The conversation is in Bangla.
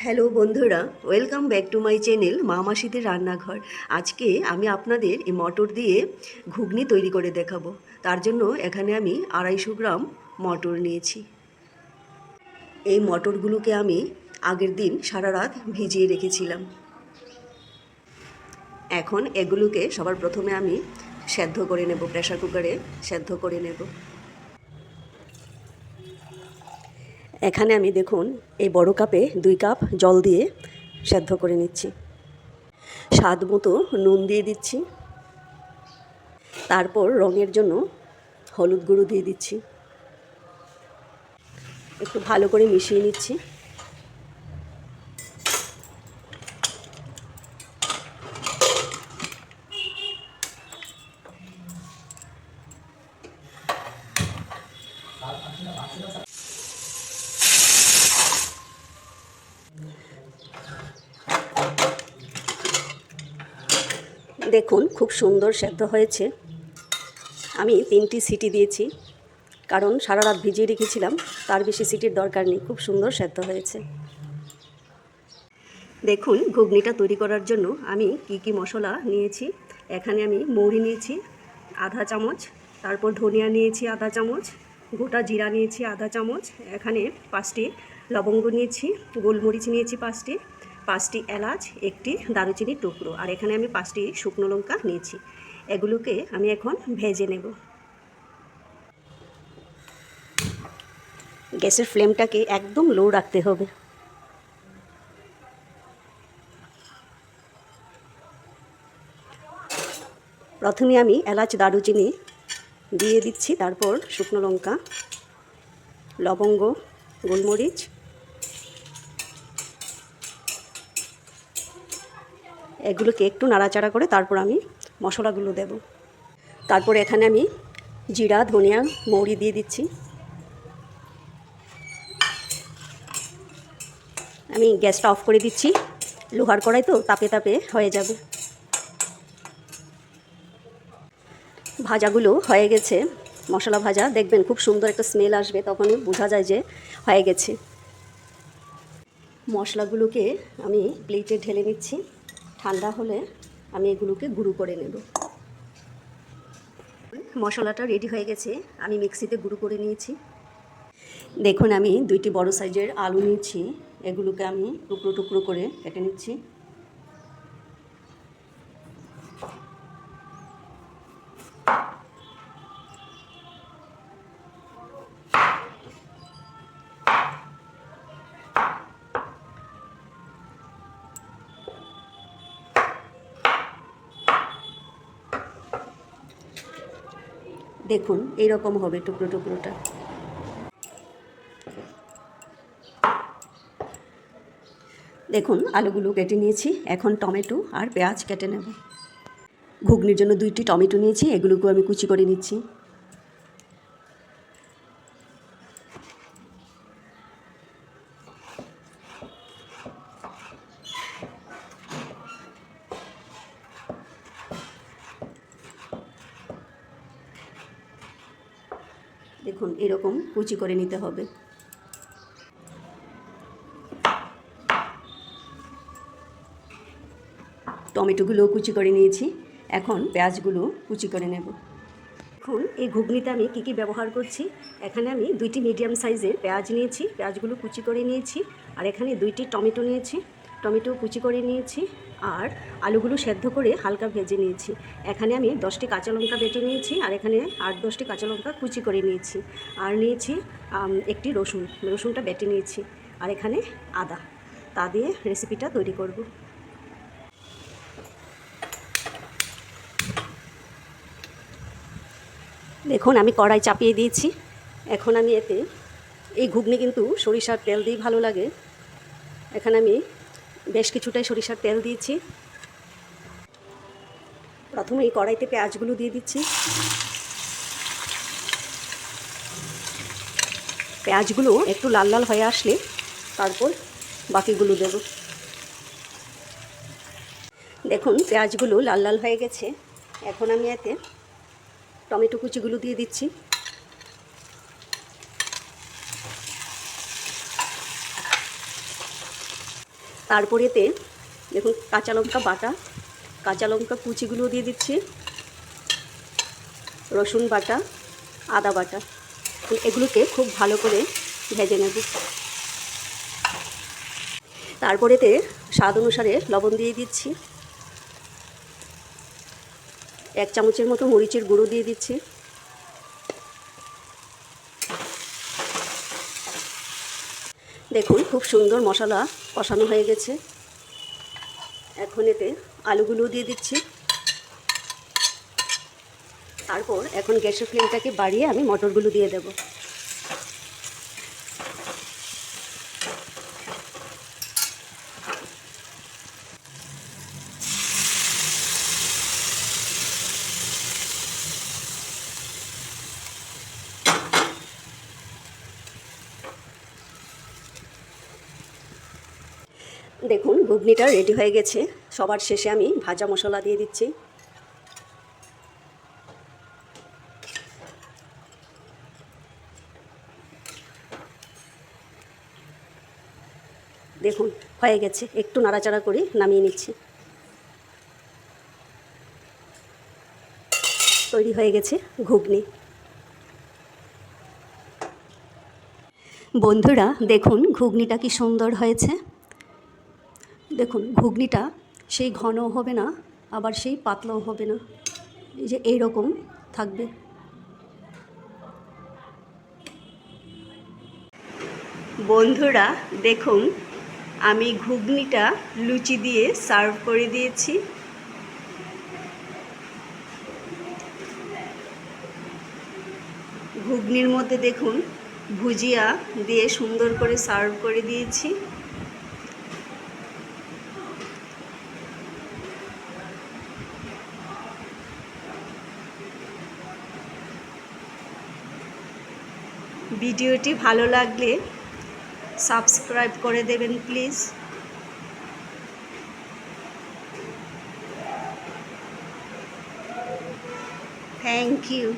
হ্যালো বন্ধুরা, welcome back to my channel মা মাসিদের রান্নাঘর। আজকে আমি আপনাদের এই মটর দিয়ে ঘুগনি তৈরি করে দেখাবো। তার জন্য এখানে আমি 250 গ্রাম মটর নিয়েছি। এই মটরগুলোকে আমি আগের দিন সারা রাত ভিজিয়ে রেখেছিলাম। এখন এগুলোকে সবার প্রথমে আমি সেদ্ধ করে নেব, প্রেসার কুকারে সেদ্ধ করে নেব। এখানে আমি দেখুন এই বড় কাপে 2 কাপ জল দিয়ে সেদ্ধ করে নিচ্ছি। স্বাদ মতো নুন দিয়ে দিচ্ছি, তারপর রঙের জন্য হলুদ গুঁড়ো দিয়ে দিচ্ছি। একটু ভালো করে মিশিয়ে নিচ্ছি। দেখুন খুব সুন্দর সেদ্ধ হয়েছে। আমি 3টি সিটি দিয়েছি, কারণ সারা রাত ভিজিয়ে রেখেছিলাম, তার বেশি সিটির দরকার নেই। খুব সুন্দর সেদ্ধ হয়েছে। দেখুন ঘুগনিটা তৈরি করার জন্য আমি কি মশলা নিয়েছি। এখানে আমি মৌরি নিয়েছি আধা চামচ, তারপর ধনিয়া নিয়েছি আধা চামচ, গোটা জিরা নিয়েছি আধা চামচ, এখানে 5টি লবঙ্গ নিয়েছি, গোলমরিচ নিয়েছি 5টি এলাচ, একটি দারুচিনির টুকরো, আর এখানে আমি 5টি শুকনো লঙ্কা নিয়েছি। এগুলোকে আমি এখন ভেজে নেব। গ্যাসের ফ্লেমটাকে একদম লো রাখতে হবে। প্রথমে আমি এলাচ দারুচিনি দিয়ে দিচ্ছি, তারপর শুকনো লঙ্কা, লবঙ্গ, গোলমরিচ, এগুলোকে একটু নাড়াচাড়া করে তারপর আমি মশলাগুলো দেব। তারপর এখানে আমি জিরা, ধনিয়া, মৌরি দিয়ে দিচ্ছি। আমি গ্যাসটা অফ করে দিচ্ছি, লোহার কড়াই তো তাপে তাপে হয়ে যাবে। ভাজাগুলো হয়ে গেছে, মশলা ভাজা, দেখবেন খুব সুন্দর একটা স্মেল আসবে, তখনই বোঝা যায় যে হয়ে গেছে। মশলাগুলোকে আমি প্লেটে ঢেলে নিচ্ছি। ঠান্ডা হলে আমি এগুলোকে গুঁড়ো করে নেব। মশলাটা রেডি হয়ে গেছে, আমি মিক্সিতে গুঁড়ো করে নিয়েছি। দেখুন আমি 2টি বড় সাইজের আলু নিয়েছি, এগুলোকে আমি টুকরো টুকরো করে কেটে নিচ্ছি। দেখুন এইরকম হবে টুকরো টুকরোটা। দেখুন আলুগুলো কেটে নিয়েছি, এখন টমেটো আর পেঁয়াজ কেটে নেব। ঘুগনির জন্য 2টি টমেটো নিয়েছি, এগুলোকেও আমি কুচি করে নিচ্ছি। দেখুন এরকম কুচি করে নিতে হবে। টমেটোগুলোও কুচি করে নিয়েছি, এখন পেঁয়াজগুলো কুচি করে নেব। এখন এই ঘুগনিতে আমি কী ব্যবহার করছি, এখানে আমি 2টি মিডিয়াম সাইজের পেঁয়াজ নিয়েছি, পেঁয়াজগুলো কুচি করে নিয়েছি, আর এখানে 2টি টমেটো নিয়েছি, টমেটো কুচি করে নিয়েছি, আর আলুগুলো সেদ্ধ করে হালকা ভেজে নিয়েছি। এখানে আমি 10টি কাঁচা লঙ্কা বেটে নিয়েছি, আর এখানে 8-10টি কাঁচা লঙ্কা কুচি করে নিয়েছি, আর নিয়েছি একটি রসুনটা বেটে নিয়েছি, আর এখানে আদা। তা দিয়ে রেসিপিটা তৈরি করব। দেখুন আমি কড়াই চাপিয়ে দিয়েছি, এখন আমি এতে, এই ঘুগনি কিন্তু সরিষার তেল দিয়ে ভালো লাগে, এখানে আমি বেশ কিছুটাই সরিষার তেল দিয়েছি। প্রথমে এই কড়াইতে পেঁয়াজগুলো দিয়ে দিচ্ছি। পেঁয়াজগুলো একটু লাল লাল হয়ে আসলে তারপর বাকিগুলো দেব। দেখুন পেঁয়াজগুলো লাল লাল হয়ে গেছে, এখন আমি এতে টমেটো কুচিগুলো দিয়ে দিচ্ছি। তারপরেতে দেখুন কাঁচা লঙ্কা বাটা, কাঁচা লঙ্কা কুচিগুলো দিয়ে দিচ্ছি, রসুন বাটা, আদা বাটা, এগুলোকে খুব ভালো করে ভেজে নেব। তারপরেতে স্বাদ অনুসারে লবণ দিয়ে দিচ্ছি, 1 চামচের মতো মরিচের গুঁড়ো দিয়ে দিচ্ছি। দেখুন খুব সুন্দর মশলা কষানো হয়ে গেছে। এখন এতে আলুগুলো দিয়ে দিচ্ছি। তারপর এখন গ্যাসের ফ্লেমটাকে বাড়িয়ে আমি মটরগুলো দিয়ে দেব। দেখুন ঘুগনিটা রেডি হয়ে গেছে। সবার শেষে আমি ভাজা মশলা দিয়ে দিচ্ছি। দেখুন হয়ে গেছে, একটু নাড়াচাড়া করে নামিয়ে নিচ্ছি। তৈরি হয়ে গেছে ঘুগনি। বন্ধুরা দেখুন ঘুগনিটা কি সুন্দর হয়েছে। দেখুন ঘুগনিটা সেই ঘনও হবে না, আবার সেই পাতলাও হবে না, এই যে এইরকম থাকবে। বন্ধুরা দেখুন আমি ঘুগনিটা লুচি দিয়ে সার্ভ করে দিয়েছি। ঘুগনির মধ্যে দেখুন ভুজিয়া দিয়ে সুন্দর করে সার্ভ করে দিয়েছি। ভিডিওটি ভালো লাগলে সাবস্ক্রাইব করে দেবেন প্লিজ। Thank you.